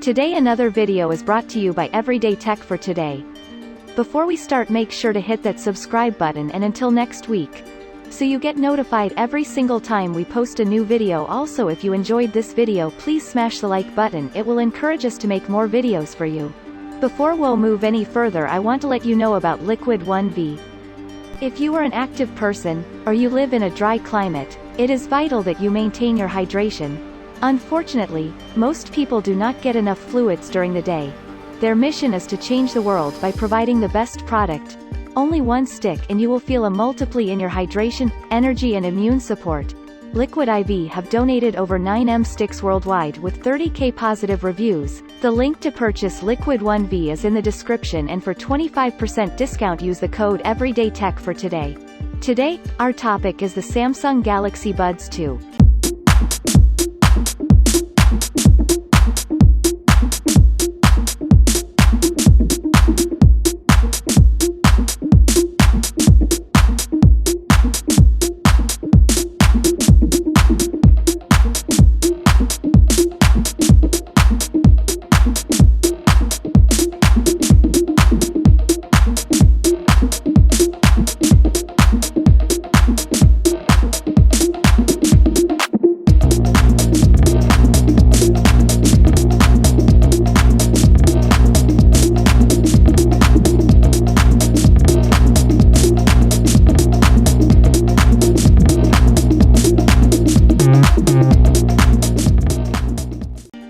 Today another video is brought to you by Everyday Tech for Today. Before we start, make sure to hit that subscribe button, and until next week, so you get notified every single time we post a new video. Also, if you enjoyed this video, please smash the like button. It will encourage us to make more videos for you. Before we'll move any further, I want to let you know about Liquid 1V. If you are an active person, or you live in a dry climate, it is vital that you maintain your hydration. Unfortunately, most people do not get enough fluids during the day. Their mission is to change the world by providing the best product. Only one stick and you will feel a multiply in your hydration, energy and immune support. Liquid IV have donated over 9M sticks worldwide with 30k positive reviews. The link to purchase Liquid 1V is in the description, and for 25% discount use the code EverydayTech for today. Today, our topic is the Samsung Galaxy Buds 2.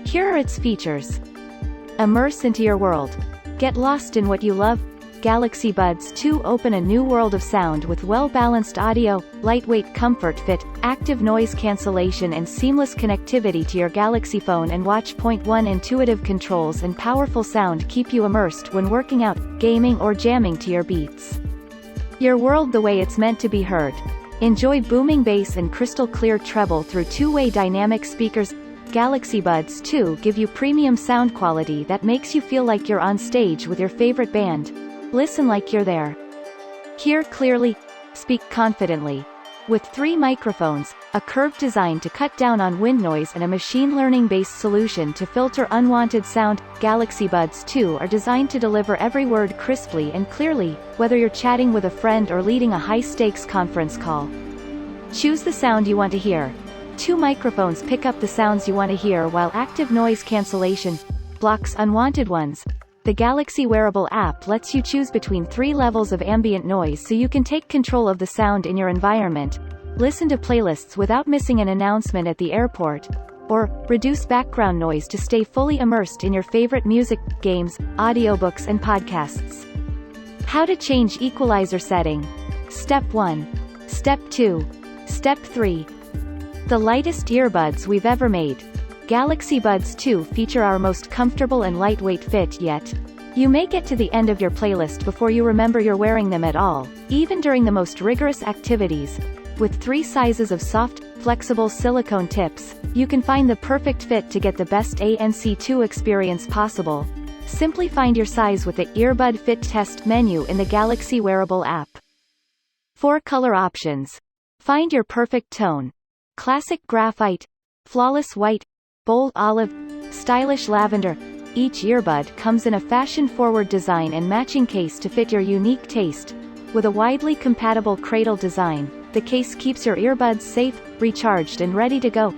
Here are its features. Immerse into your world. Get lost in what you love. Galaxy Buds 2 open a new world of sound with well-balanced audio, lightweight comfort fit, active noise cancellation and seamless connectivity to your Galaxy phone and watch. 1 Intuitive controls and powerful sound keep you immersed when working out, gaming or jamming to your beats. Your world the way it's meant to be heard. Enjoy booming bass and crystal clear treble through two-way dynamic speakers. Galaxy Buds 2 give you premium sound quality that makes you feel like you're on stage with your favorite band. Listen like you're there. Hear clearly, speak confidently. With 3 microphones, a curved design to cut down on wind noise and a machine learning-based solution to filter unwanted sound, Galaxy Buds 2 are designed to deliver every word crisply and clearly, whether you're chatting with a friend or leading a high-stakes conference call. Choose the sound you want to hear. 2 microphones pick up the sounds you want to hear, while active noise cancellation blocks unwanted ones. The Galaxy wearable app lets you choose between 3 levels of ambient noise so you can take control of the sound in your environment, listen to playlists without missing an announcement at the airport, or reduce background noise to stay fully immersed in your favorite music, games, audiobooks and podcasts. How to change equalizer setting. Step 1. Step 2. Step 3. The lightest earbuds we've ever made. Galaxy Buds 2 feature our most comfortable and lightweight fit yet. You may get to the end of your playlist before you remember you're wearing them at all, even during the most rigorous activities. With 3 sizes of soft, flexible silicone tips, you can find the perfect fit to get the best ANC2 experience possible. Simply find your size with the Earbud Fit Test menu in the Galaxy wearable app. 4 color options. Find your perfect tone. Classic graphite, flawless white, bold olive, stylish lavender. Each earbud comes in a fashion-forward design and matching case to fit your unique taste. With a widely compatible cradle design, the case keeps your earbuds safe, recharged and ready to go.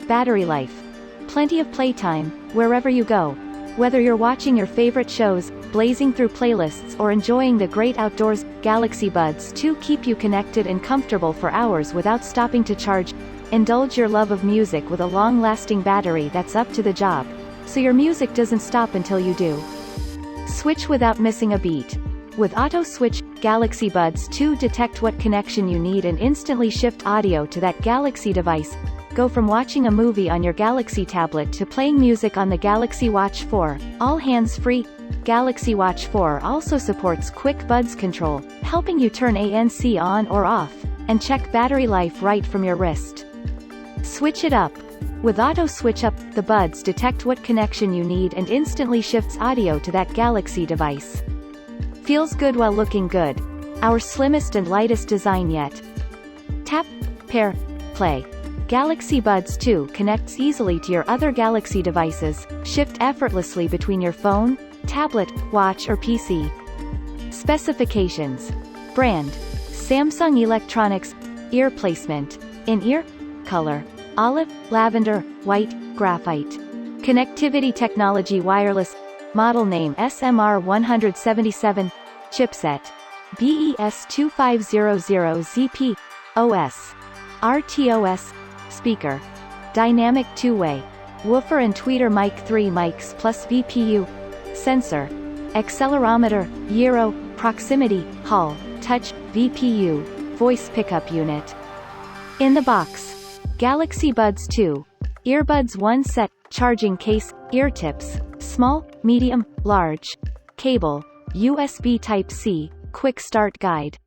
Battery life. Plenty of playtime, wherever you go. Whether you're watching your favorite shows, blazing through playlists or enjoying the great outdoors, Galaxy Buds 2 keep you connected and comfortable for hours without stopping to charge. Indulge your love of music with a long-lasting battery that's up to the job, so your music doesn't stop until you do. Switch without missing a beat. With Auto Switch, Galaxy Buds 2 detect what connection you need and instantly shift audio to that Galaxy device. Go from watching a movie on your Galaxy tablet to playing music on the Galaxy Watch 4, all hands-free. Galaxy Watch 4 also supports quick buds control, helping you turn ANC on or off, and check battery life right from your wrist. Switch it up. With Auto Switch Up, the buds detect what connection you need and instantly shifts audio to that Galaxy device. Feels good while looking good. Our slimmest and lightest design yet. Tap, pair, play. Galaxy Buds 2 connects easily to your other Galaxy devices, shift effortlessly between your phone, tablet, watch or PC. Specifications. Brand: Samsung Electronics. Ear placement: in-ear. Color: olive, lavender, white, graphite. Connectivity technology: wireless. Model name: SMR177. Chipset: BES2500ZP. OS: RTOS. Speaker: dynamic two-way. Woofer and tweeter mic, 3 mics plus VPU. Sensor: accelerometer, gyro, proximity, Hall, touch, VPU, voice pickup unit. In the box: Galaxy Buds 2. Earbuds 1 set, charging case, ear tips, small, medium, large. Cable: USB Type-C, quick start guide.